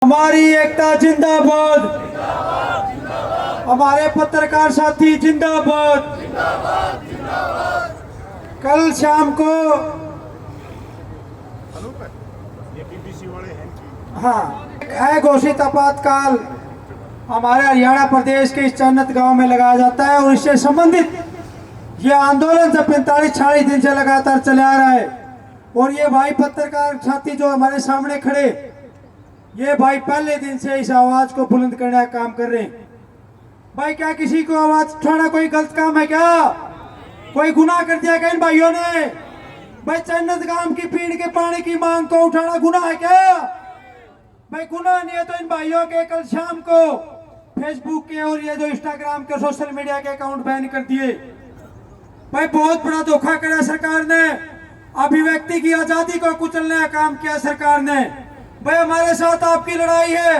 हमारी एकता जिंदाबाद, हमारे पत्रकार साथी जिंदाबाद। कल शाम को है घोषित आपातकाल हमारे हरियाणा प्रदेश के इस चन्नत गांव में लगाया जाता है और इससे संबंधित ये आंदोलन से 45-46 दिन से लगातार चले आ रहा है। और ये भाई पत्रकार साथी जो हमारे सामने खड़े, ये भाई पहले दिन से इस आवाज को बुलंद करने का काम कर रहे हैं। भाई क्या किसी को आवाज उठाना कोई गलत काम है क्या? कोई गुनाह कर दिया क्या इन भाइयों ने? भाई चन्नत गांव की पीने के पानी की मांग को उठाना गुनाह है क्या? भाई गुनाह नहीं है तो इन भाइयों के कल शाम को फेसबुक के और ये जो इंस्टाग्राम के सोशल मीडिया के अकाउंट बैन कर दिए। भाई बहुत बड़ा धोखा करा सरकार ने, अभिव्यक्ति की आजादी को कुचलने का काम किया सरकार ने। भाई हमारे साथ आपकी लड़ाई है,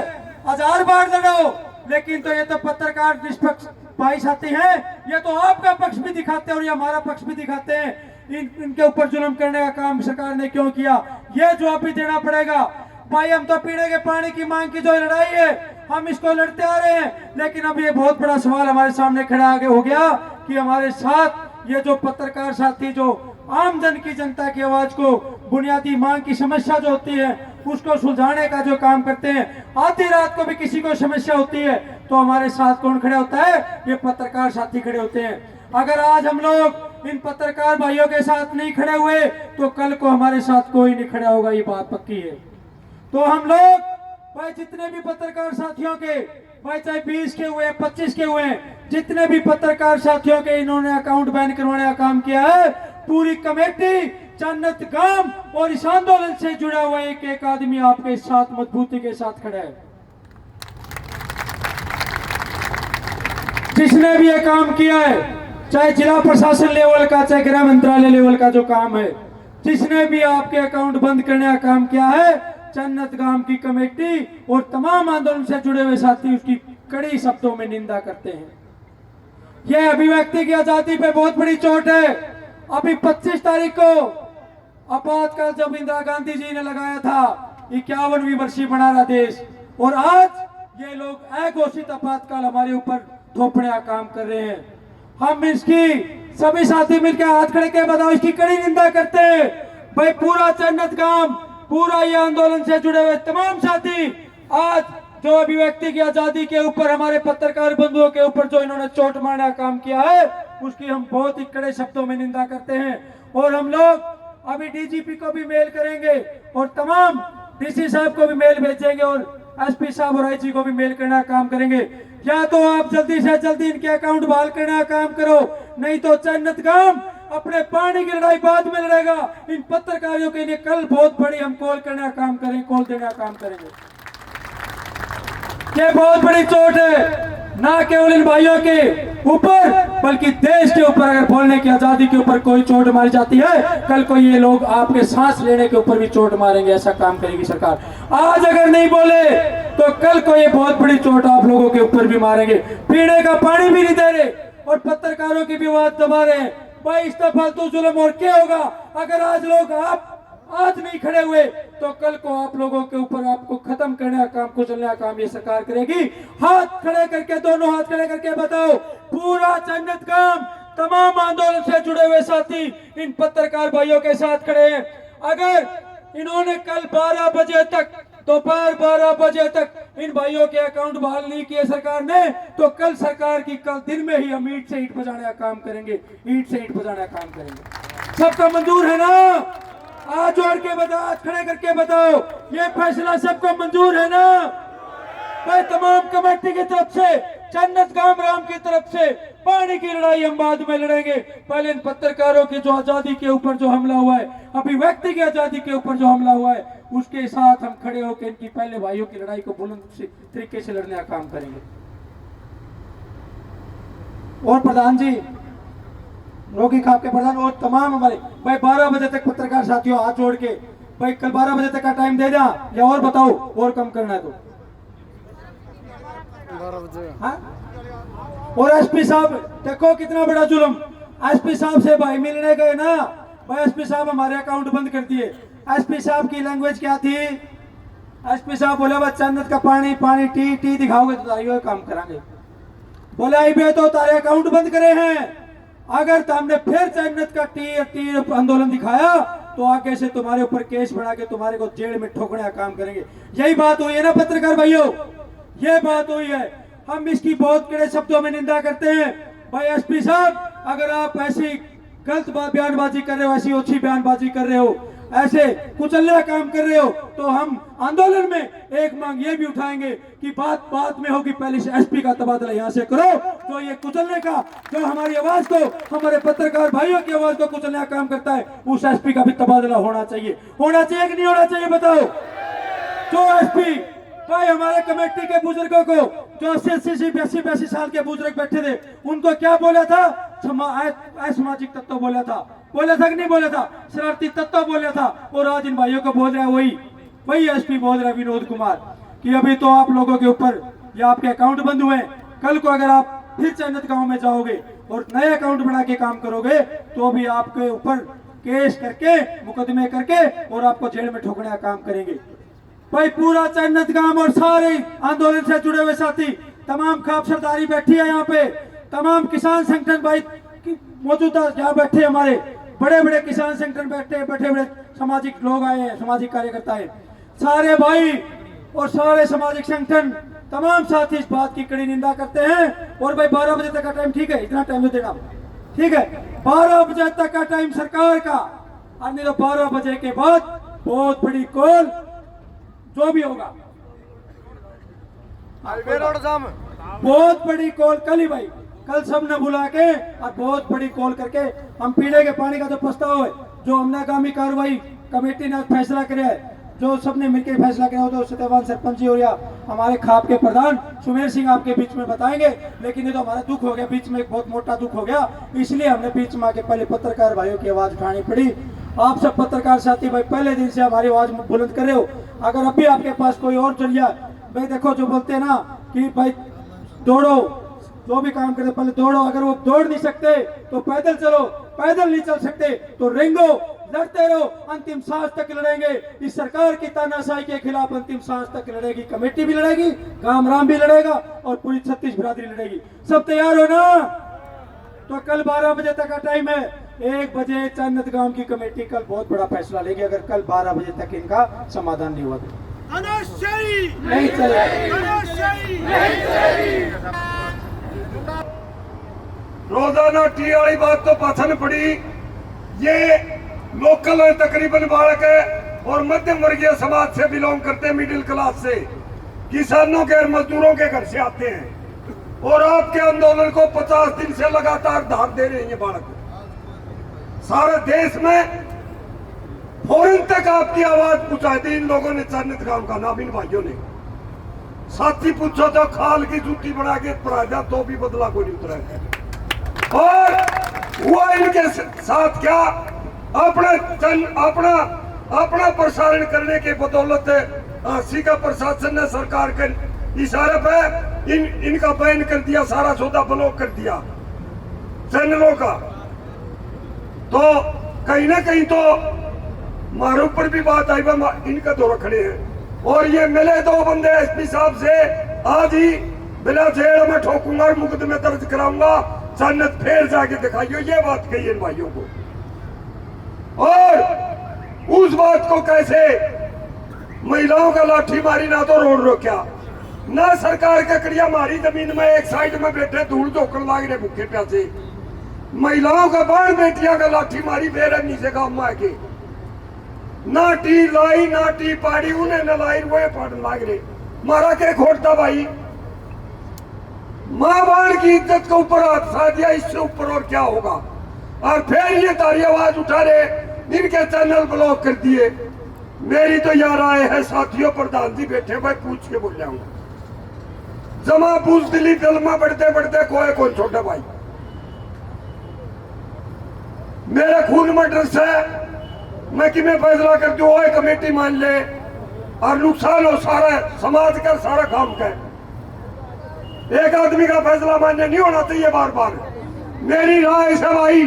1000 बार लड़ो, लेकिन तो ये तो पत्रकार निष्पक्ष भाई साथी हैं, ये तो आपका पक्ष भी दिखाते हैं और ये हमारा पक्ष भी दिखाते हैं। इनके ऊपर जुल्म करने का काम सरकार ने क्यों किया, ये जवाब भी देना पड़ेगा। भाई हम तो पीने के पानी की मांग की जो लड़ाई है हम इसको लड़ते आ रहे हैं, लेकिन अब ये बहुत बड़ा सवाल हमारे सामने खड़ा आगे हो गया कि हमारे साथ ये जो पत्रकार साथी जो आम जन की जनता की आवाज को, बुनियादी मांग की समस्या जो होती है उसको सुलझाने का जो काम करते हैं, आधी रात को भी किसी को समस्या होती है तो हमारे साथ कौन खड़े होता है? ये पत्रकार साथी खड़े होते हैं। अगर आज हम लोग इन पत्रकार भाइयों के साथ नहीं खड़े हुए तो कल को हमारे साथ कोई नहीं खड़ा होगा, ये बात पक्की है। तो हम लोग भाई जितने भी पत्रकार साथियों के, भाई चाहे 20 के हुए 25 के हुए, जितने भी पत्रकार साथियों के इन्होंने अकाउंट बैन करवाने का काम किया है, पूरी कमेटी चन्नत गांव और इस आंदोलन से जुड़ा हुआ एक एक आदमी आपके साथ मजबूती के साथ खड़ा है। जिसने भी ये काम किया है, चाहे जिला प्रशासन लेवल का, चाहे गृह मंत्रालय लेवल का जो काम है, जिसने भी आपके अकाउंट बंद करने का काम किया है, चन्नत गांव की कमेटी और तमाम आंदोलन से जुड़े हुए साथी उसकी कड़ी शब्दों में निंदा करते हैं। यह अभिव्यक्ति की आजादी पे बहुत बड़ी चोट है। अभी 25 तारीख को आपातकाल जब इंदिरा गांधी जी ने लगाया था 51वीं वर्षीय बना रहा देश, और आज ये लोग अघोषित आपातकाल हमारे ऊपर थोपने का काम कर रहे हैं। हम इसकी सभी साथी मिलकर हाथ खड़े के बताओ, इसकी कड़ी निंदा करते हैं। भाई पूरा चन्नत गांव, पूरा ये आंदोलन से जुड़े हुए तमाम साथी आज जो अभिव्यक्ति की आजादी के ऊपर, हमारे पत्रकार बंधुओं के ऊपर जो इन्होंने चोट मारने का काम किया है, उसकी हम बहुत ही कड़े शब्दों में निंदा करते हैं। और हम लोग अभी डीजीपी को भी मेल करेंगे और तमाम डीसी साहब को भी मेल भेजेंगे और एसपी साहब और आईजी को भी मेल करने का काम करेंगे। या तो आप जल्दी से जल्दी इनके अकाउंट बहाल करने का काम करो, नहीं तो चन्नत गांव अपने पानी की लड़ाई बाद में लड़ेगा। इन पत्रकारों के लिए कल बहुत बड़ी हम कॉल करने का काम करेंगे, कॉल देने का काम करेंगे। ये बहुत बड़ी चोट है, ना केवल इन भाइयों के ऊपर बल्कि देश के ऊपर। अगर बोलने की आजादी के ऊपर कोई चोट मारी जाती है, कल को ये लोग आपके सांस लेने के ऊपर भी चोट मारेंगे। ऐसा काम करेगी सरकार। आज अगर नहीं बोले तो कल को ये बहुत बड़ी चोट आप लोगों के ऊपर भी मारेंगे। पीने का पानी भी नहीं दे रहे और पत्रकारों की भी आवाज दबा रहे हैं। भाई इस फालतू जुल्म और क्या होगा? अगर आज लोग आप आज नहीं खड़े हुए तो कल को आप लोगों के ऊपर आपको खत्म करने का काम, कुचलने का काम ये सरकार करेगी। हाथ खड़े करके, दोनों हाथ खड़े करके बताओ, पूरा चन्नत गांव तमाम आंदोलन से जुड़े हुए साथी इन पत्रकार भाइयों के साथ खड़े हैं। अगर इन्होंने कल 12 बजे तक, दोपहर 12 बजे तक इन भाइयों के अकाउंट बहाल नहीं किए सरकार ने, तो कल सरकार की कल दिन में ही हम ईंट से ईंट बजाने का काम करेंगे, ईंट से ईंट बजाने का काम करेंगे। सबका मंजूर है ना? आज जोड़ के बताओ, आज खड़े करके बताओ, ये फैसला सबको मंजूर है ना? भाई तमाम कमेटी की तरफ से, चन्नत गांव राम की तरफ से पानी की लड़ाई हम बाद में लड़ेंगे। पहले इन पत्रकारों की जो आजादी के ऊपर जो हमला हुआ है, अभिव्यक्ति की आजादी के ऊपर जो हमला हुआ है, उसके साथ हम खड़े होकर इनकी पहले भाइयों की लड़ाई को बुलंद तरीके से लड़ने का काम करेंगे। और प्रधान जी, रोगी खाप के प्रधान और तमाम हमारे भाई 12 बजे तक पत्रकार साथियों हाथ जोड़ के, भाई कल 12 बजे तक का टाइम दे दें या और बताओ, और कम करना है तो 12 बजे। हाँ? और एसपी साहब देखो कितना बड़ा जुल्म, एसपी साहब से भाई मिलने गए ना, भाई एसपी साहब हमारे अकाउंट बंद कर दिए। एसपी साहब की लैंग्वेज क्या थी? एसपी साहब बोले बस चन्नत का पानी पानी टी टी दिखाओगे तो तारी काम कराएंगे। बोले आई बे तो तारे अकाउंट बंद करे हैं, अगर तुमने फिर चन्नत का टी टी आंदोलन दिखाया तो आगे से तुम्हारे ऊपर केस बढ़ा के तुम्हारे को जेल में ठोकने का काम करेंगे। यही बात हुई है ना पत्रकार भाइयों, ये बात हुई है। हम इसकी बहुत कड़े शब्दों में निंदा करते हैं। भाई एसपी साहब, अगर आप ऐसी गलत बयानबाजी कर रहे हो, ऐसी ओछी बयानबाजी कर रहे हो, ऐसे कुचलने का काम कर रहे हो, तो हम आंदोलन में एक मांग ये भी उठाएंगे कि बात बात में होगी, पहले से एसपी का तबादला यहाँ से करो। तो ये कुचलने का, जो हमारी आवाज को, हमारे पत्रकार भाइयों की आवाज को कुचलने का काम करता है, उस एसपी का भी तबादला होना चाहिए। होना चाहिए कि नहीं होना चाहिए बताओ? जो एसपी भाई हमारे कमेटी के बुजुर्गों को, जो 80 साल के बुजुर्ग बैठे थे, उनको क्या बोला था? असामाजिक तत्व बोला था कि नहीं बोला था? शरारती तत्व बोला था। और आज इन भाइयों को बोल रहा है वही एसपी बोल रहा है विनोद कुमार कि अभी तो आप लोगों के ऊपर या आपके अकाउंट बंद हुए, कल को अगर आप फिर चन्नत गांव में जाओगे और नए अकाउंट बना के काम करोगे तो भी आपके ऊपर केस करके, मुकदमे करके और आपको जेल में ठोकने का काम करेंगे। भाई पूरा चन्नत गांव और सारे आंदोलन से जुड़े हुए साथी, तमाम खाप सरदारी बैठी है यहाँ पे, तमाम किसान संगठन भाई मौजूदा यहाँ बैठे, हमारे बड़े बड़े किसान संगठन बैठे, बड़े बड़े सामाजिक लोग आए हैं, सामाजिक कार्यकर्ता है, सारे भाई और सारे सामाजिक संगठन, तमाम साथी इस बात की कड़ी निंदा करते हैं। और भाई 12 बजे तक का टाइम, ठीक है, इतना टाइम तो देना, ठीक है, 12 बजे तक का टाइम सरकार का, और नहीं तो 12 बजे के बाद बहुत बड़ी कॉल जो भी होगा, हाईवे रोड जाम, बहुत बड़ी कॉल कल ही भाई, कल सबने बुला के और बहुत बड़ी कॉल करके हम पीने के पानी का जो प्रस्ताव है, जो हमने आगामी कार्रवाई कमेटी ने फैसला किया है, जो सबने मिलकर फैसला किया हो, तो सत्यवान सरपंच जी और या हमारे खाप के प्रधान सुमेर सिंह आपके बीच में बताएंगे। लेकिन ये तो हमारा दुख हो गया, बीच में एक बहुत मोटा दुख हो गया, इसलिए हमने बीच में आके पहले पत्रकार भाइयों की आवाज उठानी पड़ी। आप सब पत्रकार साथी भाई पहले दिन से हमारी आवाज बुलंद कर रहे हो, अगर अभी आपके पास कोई और जरिया, भाई देखो जो बोलते हैं ना कि भाई दौड़ो, जो भी काम करते पहले दौड़ो, अगर वो दौड़ नहीं सकते तो पैदल चलो, पैदल नहीं चल सकते तो रेंगो, लड़ते रहो, अंतिम सांस तक लड़ेंगे। इस सरकार की तानाशाही के खिलाफ अंतिम सांस तक लड़ेगी, कमेटी भी लड़ेगी, गामराम भी लड़ेगा और पूरी 36 बिरादरी लड़ेगी। सब तैयार हो ना? तो कल 12 बजे तक का टाइम है, 1 बजे चन्नत गांव की कमेटी कल बहुत बड़ा फैसला लेगी, अगर कल 12 बजे तक इनका समाधान नहीं हुआ तो नहीं चलेगा। रोजाना टी वाली बात तो पाछन पड़ी। ये लोकल है, तकरीबन बालक है और मध्यम वर्गीय समाज से बिलोंग करते हैं, मिडिल क्लास से, किसानों के और मजदूरों के घर से आते हैं और आपके आंदोलन को 50 दिन से लगातार धार दे रहे हैं। ये बालक सारे देश में फौरन तक आपकी आवाज पहुंचाई थी इन लोगों ने, चन्नत गांव का नाम इन भाइयों ने। साथी पूछो तो खाल की जूती बना के पड़ा दिया तो भी बदला कोई नहीं उतरा। और हुआ इनके साथ क्या? अपना प्रसारण करने के बदौलत सीका प्रशासन ने सरकार के इशारे पे इनका बैन कर दिया, सारा सौदा ब्लॉक कर दिया चैनलों का। तो कहीं ना कहीं तो मारो पर भी बात आई, इनका दौरा खड़े हैं। और ये मिले 2 बंदे एसपी साहब से, आज ही बिना जेल में ठोकूंगा और मुकदमे दर्ज कराऊंगा, चन्नत फिर जाके दिखाइयो, ये बात कही इन भाइयों को। और उस बात को कैसे महिलाओं का लाठी मारी, ना तो रोड रोक्या, ना सरकार का कड़िया मारी, जमीन में एक साइड में बैठे धूल धोकर लाग रहे भूखे प्यासे। महिलाओं का बाण बेटियां का लाठी मारी बेरहमी से गांव में आके, ना टी लाई ना टी पाड़ी, उन्हें न लाई वो पढ़ लाग रहे, मारा के खोटता भाई। मां बाण की इज्जत को ऊपर हाथ सा दिया, इससे ऊपर और क्या होगा? और फिर ये तारी आवाज उठा रहे, इनके चैनल ब्लॉक कर दिए। मेरी तो यार राय है साथियों, प्रधान जी बैठे भाई पूछ के बोल जाऊंगा, जमा बुजदिली दिल में बढ़ते बढ़ते कोई कौन छोटा भाई। मेरे खून में ड्रस है, मैं कि मैं फैसला कर दूं, वो कमेटी मान ले और नुकसान हो सारा समाज का, सारा काम का। एक आदमी का फैसला मान्य नहीं होना चाहिए बार बार। मेरी राय से भाई,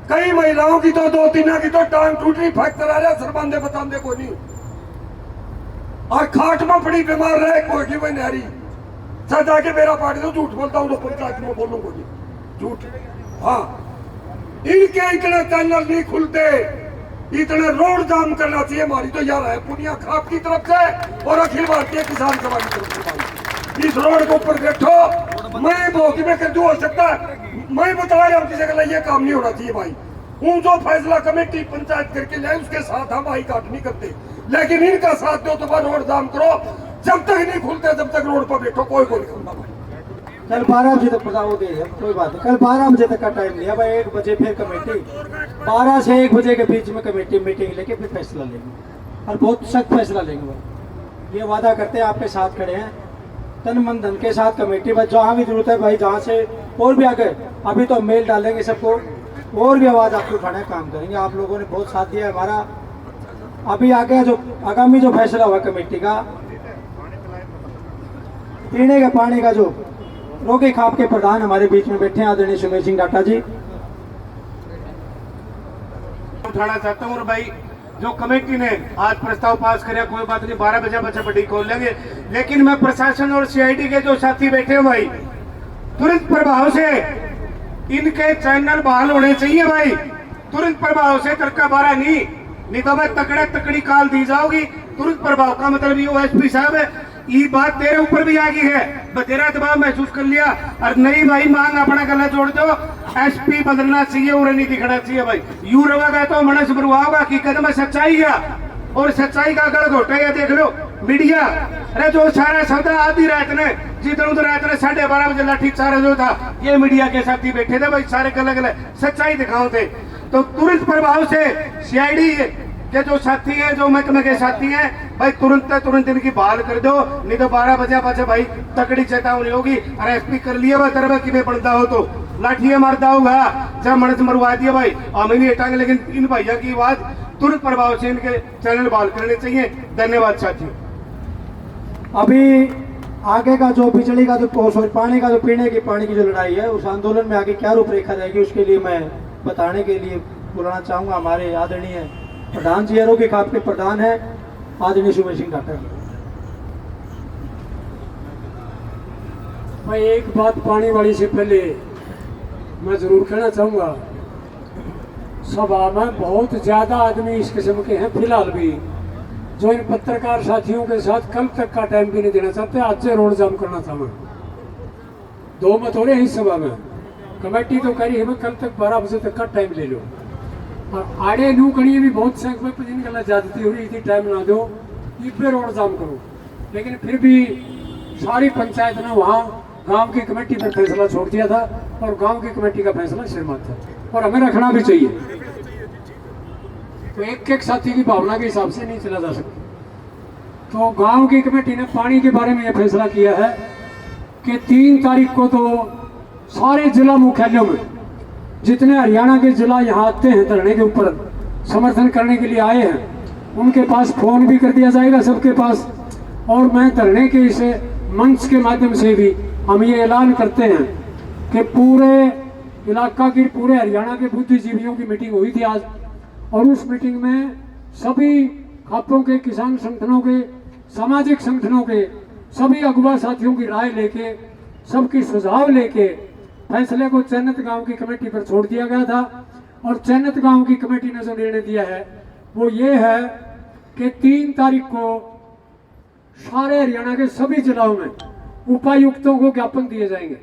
कई महिलाओं की तो 2-3 की तो टांग टूटी, फ्रैक्चर आ रहा, सरबंदे बतांदे को नहीं। और खाट में पड़ी बीमार रहे कोई की वही नहरी सच आके मेरा पार्टी तो झूठ बोलता हूँ तो पंचायत में बोलूंगा जी झूठ। हाँ इनके इतने चैनल नहीं खुलते, इतने रोड जाम करना चाहिए हमारी तो यार है पुनिया खाप की तरफ से और अखिल भारतीय किसान सभा की तरफ से भाई इस रोड के ऊपर बैठो मैं भोगी में कर हो सकता है मैं बता रहा हूँ किसी का ये काम नहीं होना चाहिए भाई। उन जो फैसला कमेटी पंचायत करके लाए उसके साथ हम भाई काट नहीं करते, लेकिन इनका साथ दो तो रोड जाम करो जब तक नहीं खुलते जब तक रोड पर बैठो कोई नहीं खुलता भाई। कल 12 बजे तक बताओ दे कोई बात नहीं, कल 12 बजे तक का टाइम लिया भाई, 1 बजे फिर कमेटी 12 से 1 बजे के बीच में कमेटी मीटिंग लेके फिर फैसला लेंगे और बहुत सख्त फैसला लेंगे भाई। ये वादा करते हैं आपके साथ खड़े हैं तन मन धन के साथ कमेटी बस जहाँ भी जरूरत है भाई जहाँ से और भी आगे अभी तो मेल डालेंगे सबको और भी आवाज़ आपको उठाने का काम करेंगे। आप लोगों ने बहुत साथ दिया हमारा। अभी आगे जो आगामी जो फैसला हुआ कमेटी का पीने के पानी का जो रोगी खाप के प्रधान हमारे बीच में बैठे हैं आदरणीय सुमेश सिंह डाटा जी उठाना चाहता हूँ। और भाई जो कमेटी ने आज प्रस्ताव पास किया कोई बात नहीं 12 बजे बच्चा बड़ी खोल लेंगे, लेकिन मैं प्रशासन और सीआईडी के जो साथी बैठे हैं भाई तुरंत प्रभाव से इनके चैनल बहाल होने चाहिए भाई, तुरंत प्रभाव से तड़का 12 नहीं तो मैं तकड़े तकड़ी काल दी जाओगी। तुरंत प्रभाव का मतलब ये एसपी साहब ये बात तेरे ऊपर भी आ गई है, तेरा दबाव महसूस कर लिया और नहीं भाई मांग अपना गला जोड़ दो, एसपी बदलना चाहिए और नहीं दिखना चाहिए भाई। यू रहोगा तो मनस बरुआ होगा कि कदम सच्चाई है और सच्चाई का गल घोटा है। देख लो मीडिया अरे जो सारा सौदा आधी रात ने जिधर उधर रात ने 12:30 बजे लाठी चार्ज जो था ये मीडिया के साथी बैठे थे भाई सारे अलग अलग सच्चाई दिखाओ थे। तो तुरंत प्रभाव से सीआईडी के जो साथी है जो महकमे के साथी हैं भाई तुरंत इनकी बहाल कर दो, नहीं तो 12 बजे बचे भाई तकड़ी चेतावनी होगी। और एसपी कर लिया वह तरह कि बनता हो तो लाठियां मारता होगा जब मनस मरवा दिया भाई हमें नहीं हटाएंगे, लेकिन इन भैया की आवाज तुरंत प्रभाव से इनके चैनल बहाल करने चाहिए। धन्यवाद साथियों। अभी आगे का जो बिजली का जो पानी का जो पीने की पानी की जो लड़ाई है उस आंदोलन में आगे क्या रूपरेखा रहेगी उसके लिए मैं बताने के लिए बुलाना चाहूँगा हमारे आदरणीय प्रधान जी आरोग्य खाप के प्रधान है आदरणीय सुमेश सिंह डॉक्टर। मैं एक बात पानी वाली से पहले मैं जरूर कहना चाहूँगा, सभा में बहुत ज़्यादा आदमी इस किस्म के हैं फिलहाल भी जो इन पत्रकार साथियों के साथ कल तक का टाइम भी नहीं देना चाहते, आज से रोड जाम करना चाहूँ। दो मत हो रहे इस सभा में, कमेटी तो कह रही है मैं कल तक 12 बजे तक का टाइम ले लो और आड़े नू करिए भी बहुत संख्या में जिन गला ज्यादती हो रही थी टाइम ना दो ये पे रोड जाम करो, लेकिन फिर भी सारी पंचायत ने वहाँ गांव की कमेटी पर फैसला छोड़ दिया था और गांव की कमेटी का फैसला सिरमत था और हमें रखना भी चाहिए। तो एक साथी की भावना के हिसाब से नहीं चला जा सकता। तो गांव की कमेटी ने पानी के बारे में यह फैसला किया है कि 3 तारीख को तो सारे जिला मुख्यालयों में जितने हरियाणा के जिला यहाँ आते हैं धरने के ऊपर समर्थन करने के लिए आए हैं उनके पास फोन भी कर दिया जाएगा सबके पास, और मैं धरने के इस मंच के माध्यम से भी हम ये ऐलान करते हैं कि पूरे इलाका की पूरे हरियाणा के बुद्धिजीवियों की मीटिंग हुई थी आज, और उस मीटिंग में सभी खापों के किसान संगठनों के सामाजिक संगठनों के सभी अगुवा साथियों की राय लेके सबकी सुझाव लेके फैसले को चैनत गांव की कमेटी पर छोड़ दिया गया था। और चैनत गांव की कमेटी ने जो निर्णय दिया है वो ये है कि 3 तारीख को सारे हरियाणा के सभी जिलों में उपायुक्तों को ज्ञापन दिए जाएंगे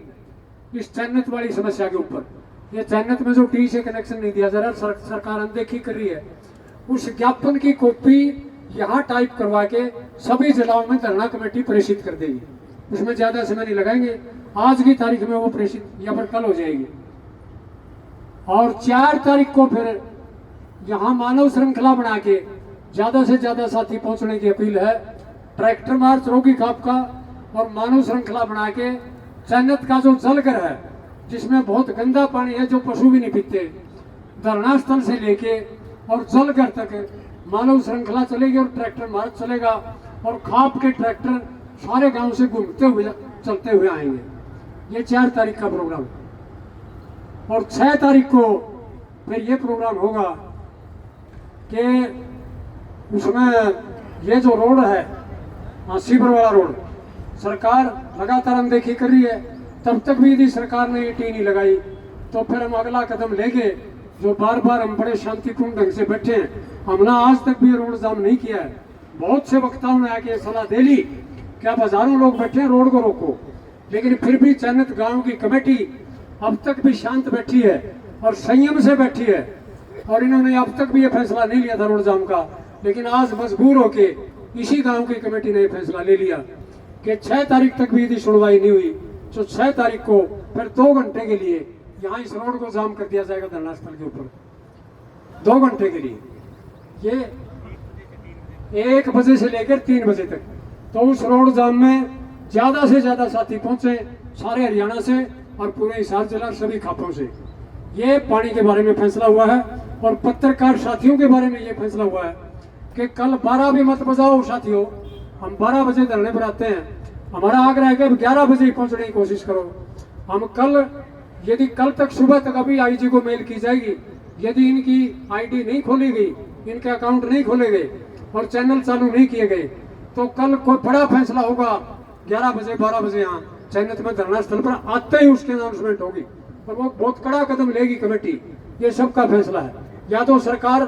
इस चैनत वाली समस्या के ऊपर। ये चैनत में जो टी से कनेक्शन नहीं दिया जा रहा सरकार अनदेखी कर रही है, उस ज्ञापन की कॉपी यहाँ टाइप करवा के सभी जिलों में धरना कमेटी प्रेषित कर देगी। उसमें ज्यादा समय नहीं लगाएंगे, आज की तारीख में वो प्रेषित या फिर कल हो जाएगी। और 4 तारीख को फिर यहाँ मानव श्रृंखला बना के ज्यादा से ज्यादा साथी पहुंचने की अपील है। ट्रैक्टर मार्च रोगी खाप का और मानव श्रृंखला बना के चैनत का जो जलघर है जिसमें बहुत गंदा पानी है जो पशु भी नहीं पीते, धरना स्थल से लेके और जलघर तक मानव श्रृंखला चलेगी और ट्रैक्टर मार्च चलेगा और खाप के ट्रैक्टर सारे गांव से घूमते हुए चलते हुए आएंगे। ये 4 तारीख का प्रोग्राम। और 6 तारीख को फिर ये प्रोग्राम होगा कि उसमें ये जो रोड है सीवर वाला रोड सरकार लगातार अनदेखी कर रही है। तब तक भी यदि सरकार ने ये टी नहीं लगाई तो फिर हम अगला कदम लेंगे। जो बार बार हम बड़े शांतिपूर्ण ढंग से बैठे हैं, हमने आज तक भी रोड जाम नहीं किया है। बहुत से वक्ताओं ने आके सलाह दे ली कि आप हजारों लोग बैठे हैं, रोड को रोको, लेकिन फिर भी चन्नत गांव की कमेटी अब तक भी शांत बैठी है और संयम से बैठी है। और इन्होंने अब तक भी ये फैसला नहीं लिया था रोड जाम का, लेकिन आज मजबूर होके इसी गांव की कमेटी ने फैसला ले लिया कि 6 तारीख तक भी यदि सुनवाई नहीं हुई तो 6 तारीख को फिर 2 घंटे के लिए यहाँ इस रोड को जाम कर दिया जाएगा धरना स्थल के ऊपर। 2 घंटे के लिए, ये 1 बजे से लेकर 3 बजे तक। तो उस रोड जाम में ज्यादा से ज्यादा साथी पहुंचे, सारे हरियाणा से और पूरे हिसार जिला सभी खापों से। ये पानी के बारे में फैसला हुआ है और पत्रकार साथियों के बारे में ये फैसला हुआ है कि कल 12 भी मत बजाओ साथियों, हम 12 बजे धरने पर आते हैं। हमारा आग्रह है कि अब 11 बजे ही पहुंचने की कोशिश करो। हम कल, यदि कल तक सुबह तक अभी आईजी को मेल की जाएगी, यदि इनकी आईडी नहीं खोली गई, इनके अकाउंट नहीं खोले गए और चैनल चालू नहीं किए गए, तो कल कोई बड़ा फैसला होगा 11 बजे 12 बजे यहाँ चैनत में धरना स्थल पर आते ही उसकी अनाउंसमेंट होगी और वो बहुत कड़ा कदम लेगी कमेटी। ये सबका फैसला है। या तो सरकार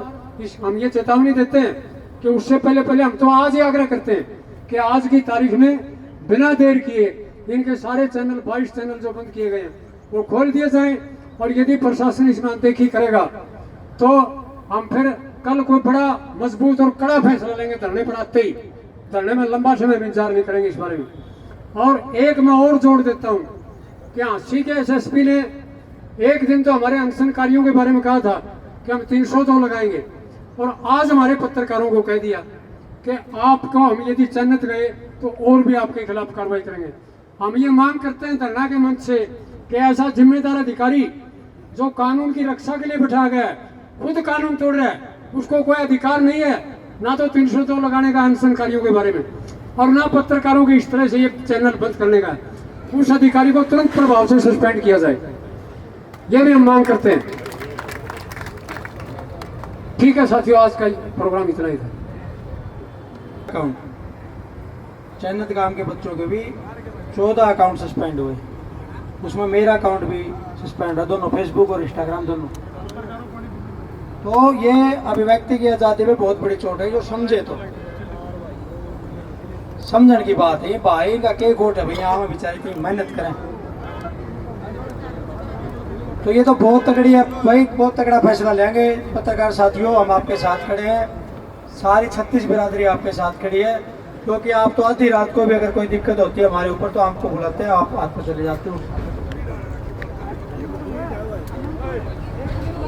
हम ये चेतावनी देते हैं कि उससे पहले हम तो आज ही आग्रह करते हैं कि आज की तारीख में बिना देर किए इनके सारे चैनल 22 चैनल जो बंद किए गए हैं वो खोल दिए जाएं। और यदि प्रशासन इसमें अनदेखी करेगा तो हम फिर कल कोई बड़ा मजबूत और कड़ा फैसला लेंगे धरने पर आते ही। धरने में लंबा समय इंतजार नहीं करेंगे इस बारे में। और एक मैं और जोड़ देता हूँ कि हाँसी के एसएसपी ने एक दिन तो हमारे अनशनकारियों के बारे में कहा था कि हम 302 लगाएंगे, और आज हमारे पत्रकारों को कह दिया कि आपको हम यदि चन्नत गए तो और भी आपके खिलाफ कार्रवाई करेंगे। हम ये मांग करते हैं धरना के मंच से कि ऐसा जिम्मेदार अधिकारी जो कानून की रक्षा के लिए बैठा गया है, खुद कानून तोड़ रहा है, उसको कोई अधिकार नहीं है ना तो 302 लगाने का अनशनकारियों के बारे में, और ना पत्रकारों के इस तरह से ये चैनल बंद करने का। उस अधिकारी को तुरंत प्रभाव से सस्पेंड किया जाए, ये भी हम मांग करते हैं। ठीक है साथियों, आज का प्रोग्राम इतना ही था। अकाउंट चैनत गांव के बच्चों के भी 14 अकाउंट सस्पेंड हुए, उसमें मेरा अकाउंट भी सस्पेंड है, दोनों फेसबुक और इंस्टाग्राम दोनों। तो ये अभिव्यक्ति की आज़ादी में बहुत बड़ी चोट है। जो समझे तो समझने की बात है। भाई का के गोट है भैया, हम बेचारे इतनी मेहनत करें तो ये तो बहुत तगड़ी है भाई, बहुत तगड़ा फैसला लेंगे। पत्रकार साथियों, हम आपके साथ खड़े हैं, सारी 36 बिरादरी आपके साथ खड़ी है, क्योंकि आप तो आधी रात को भी अगर कोई दिक्कत होती है हमारे ऊपर तो हमको बुलाते हैं, आप हाथ पर चले जाते हो।